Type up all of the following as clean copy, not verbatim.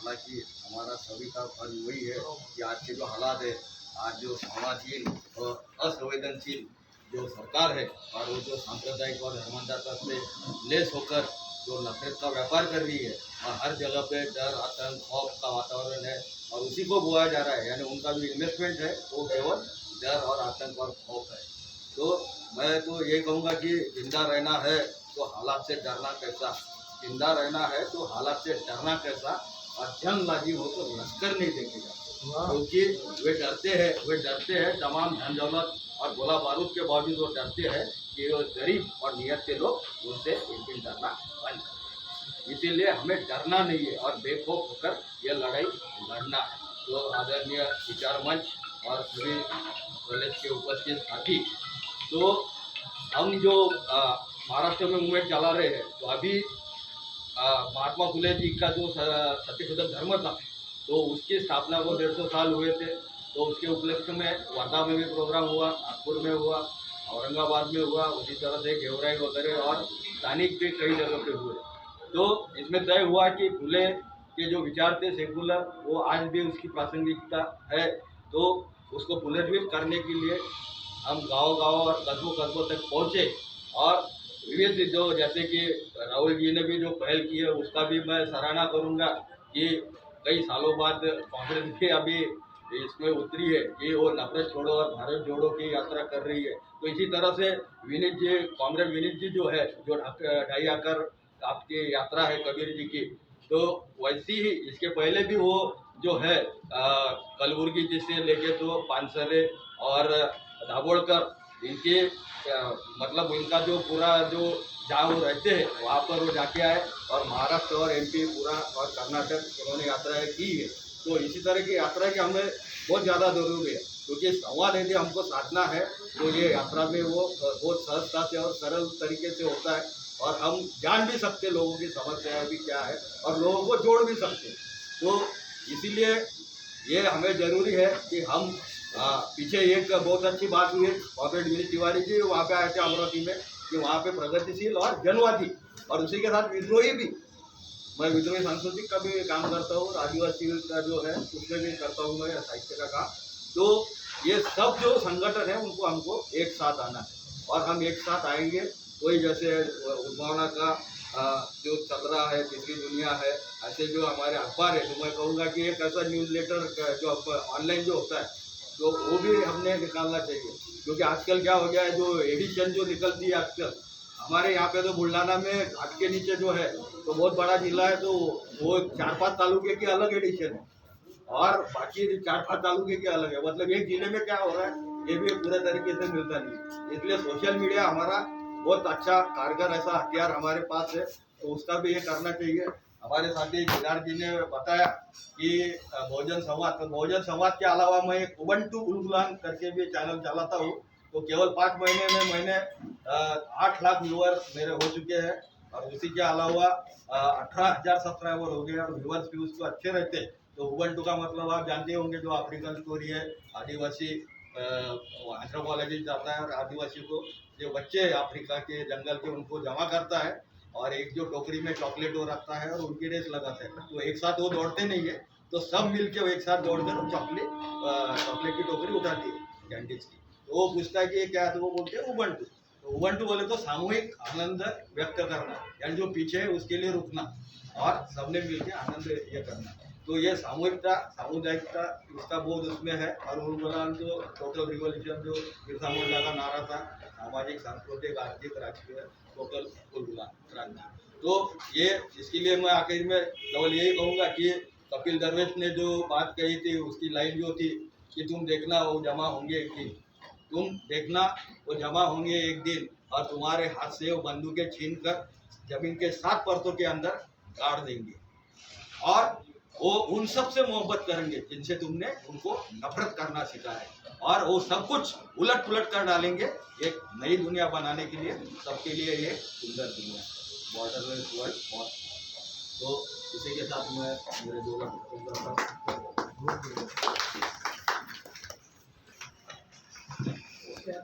हालांकि हमारा सभी का फर्ज वही है कि आज के जो हालात है, आज जो समाजहीन और असंवेदनशील जो सरकार है और वो जो सांप्रदायिक और धर्मांधता से लेस होकर जो नफरत का व्यापार कर रही है और हर जगह पे डर, आतंक, खौफ का वातावरण है और उसी को बोया जा रहा है। यानी उनका जो इन्वेस्टमेंट है वो केवल डर और आतंक और खौफ है। तो मैं तो ये कहूँगा कि जिंदा रहना है तो हालात से डरना कैसा, जिंदा रहना है तो हालात से डरना कैसा, और जंग लाजी हो तो लश्कर नहीं देखेगा, क्योंकि वे डरते हैं तमाम धन दौलत और गोला बारूद के बावजूद वो डरते हैं कि वो गरीब और नियत के लोग उनसे एक दिन डरना बंद करें। इसीलिए हमें डरना नहीं है और बेखौफ होकर यह लड़ाई लड़ना है। तो आदरणीय विचार मंच और सभी कॉलेज के उपस्थित साथी, तो हम जो महाराष्ट्र में मूवमेंट चला रहे हैं, तो अभी महात्मा फुले जी का जो सत्यशोधक धर्म था, तो उसकी स्थापना को 150 साल हुए थे। तो उसके उपलक्ष्य में वर्धा में भी प्रोग्राम हुआ, नागपुर में हुआ, औरंगाबाद में हुआ, उसी तरह से गेवराई वगैरह और स्थानिक भी कई जगह पे हुए। तो इसमें तय हुआ कि फुले के जो विचार थे सेकुलर, वो आज भी उसकी प्रासंगिकता है। तो उसको पुनर्जीवित करने के लिए हम गांव-गांव और कस्बों-कस्बों तक पहुँचे और विविध जो जैसे कि राहुल जी ने भी जो पहल की है उसका भी मैं सराहना करूँगा कि कई सालों बाद कांग्रेस भी अभी इसमें उतरी है कि वो नफरत छोड़ो और भारत जोड़ो की यात्रा कर रही है। तो इसी तरह से विनीत जी, कांग्रेस विनीत जी जो है, जो ढाई आकर आपकी यात्रा है कबीर जी की, तो वैसी ही इसके पहले भी वो जो है कलबुर्गी जी से लेके तो पानसरे और दाभोलकर, इनके मतलब इनका जो पूरा जो जहाँ वो रहते हैं वहाँ पर वो जाके आए और महाराष्ट्र और एमपी पूरा और कर्नाटक उन्होंने यात्राएं की है। तो इसी तरह की यात्रा की हमें बहुत ज़्यादा जरूरी है, क्योंकि संवाद यदि हमको साधना है तो ये यात्रा में वो बहुत सहजता से और सरल तरीके से होता है और हम जान भी सकते लोगों की समस्याएं भी क्या है और लोगों को जोड़ भी सकते। तो इसीलिए ये हमें ज़रूरी है कि हम पीछे एक बहुत अच्छी बात हुई है, कॉमरेड विनीत तिवारी जी वहाँ पे आए थे अमरावती में, कि वहाँ पे प्रगतिशील और जनवादी और उसी के साथ विद्रोही भी, मैं विद्रोही सांस्कृतिक का भी काम करता हूँ, आदिवासी का जो है उसमें भी करता हूँ मैं साहित्य का काम। तो ये सब जो संगठन है उनको हमको एक साथ आना है और हम एक साथ आएंगे। कोई जैसे उद्भावना का जो चल रहा है, तीसरी दुनिया है, ऐसे जो हमारे अखबार है, तो मैं कहूँगा कि एक ऐसा न्यूज़ लेटर जो ऑनलाइन जो होता है तो वो भी हमने निकालना चाहिए, क्योंकि आजकल क्या हो गया है, जो एडिशन जो निकलती है आजकल हमारे यहाँ पे, तो बुल्ढाना में घाट के नीचे जो है तो बहुत बड़ा जिला है, तो वो 4-5 तालुके की अलग एडिशन है और बाकी 4-5 तालुके के अलग है। मतलब एक जिले में क्या हो रहा है ये भी पूरे तरीके से मिलता नहीं। इसलिए सोशल मीडिया हमारा बहुत अच्छा कारगर ऐसा हथियार हमारे पास है, तो उसका भी ये करना चाहिए। हमारे साथी केदार जी ने बताया कि बहुजन संवाद, तो बहुजन संवाद के अलावा मैं एक उबंटू उलगुलान करके भी चैनल चलाता हूँ। तो केवल 5 महीने में मैंने 8 लाख व्यूअर मेरे हो चुके हैं और उसी के अलावा 18,000 सब्सक्राइबर हो गए और व्यूअर्स भी उसको अच्छे रहते हैं। तो उबंटू का मतलब आप जानते होंगे, जो अफ्रीकन स्टोरी है, आदिवासी एंथ्रोपोलॉजी जाता है और आदिवासी को जो बच्चे अफ्रीका के जंगल के उनको जमा करता है और एक जो टोकरी में चॉकलेट वो रखता है और उनकी रेस लगाता है। तो एक साथ वो दौड़ते नहीं है, तो सब मिलके वो एक साथ दौड़कर चॉकलेट की टोकरी उठाती है कैंडीज की। तो वो पूछता है कि ये क्या है, तो वो बोलते हैं उबंटू। तो उबंटू बोले तो सामूहिक आनंद व्यक्त करना, यानी जो पीछे है उसके लिए रुकना और सबने मिलकर आनंद ये करना। तो ये सामूहिकता, सामुदायिकता, इसका बोध उसमें है। और उलगुलान जो टोटल रिवॉल्यूशन जो बिरसा मुंडा का नारा था, सामाजिक, सांस्कृतिक, आर्थिक, राजकीय टोटल उलगुलान क्रांति। तो ये इसके लिए मैं आखिर में केवल यही कहूँगा कि कपिल दरवेश ने जो बात कही थी, उसकी लाइन जो थी कि तुम देखना वो जमा होंगे एक दिन, तुम देखना वो जमा होंगे एक दिन और तुम्हारे हाथ से वो बंदूकें छीन कर जमीन के 7 परतों के अंदर गाड़ देंगे और वो उन सब से मोहब्बत करेंगे जिनसे तुमने उनको नफरत करना सिखाया है और वो सब कुछ उलट पुलट कर डालेंगे एक नई दुनिया बनाने के लिए, सबके लिए ये सुंदर दुनिया, बॉर्डरलेस वर्ल्ड। तो इसी के साथ मैं मेरे 2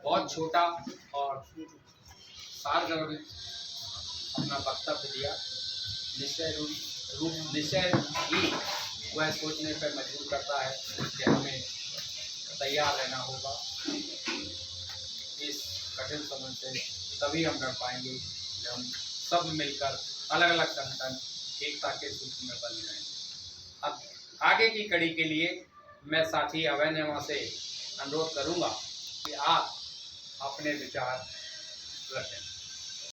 बहुत छोटा और सारगर्भित अपना वक्तव्य दिया। निश्चय ही वह सोचने पर मजबूर करता है कि हमें तैयार रहना होगा इस कठिन समय से। तभी हम लड़ पाएंगे जब हम सब मिलकर अलग अलग संगठन एकता के सूत्र में बन जाएंगे। अब आगे की कड़ी के लिए मैं साथी अभय नेमा से अनुरोध करूंगा कि आप अपने विचार रखें।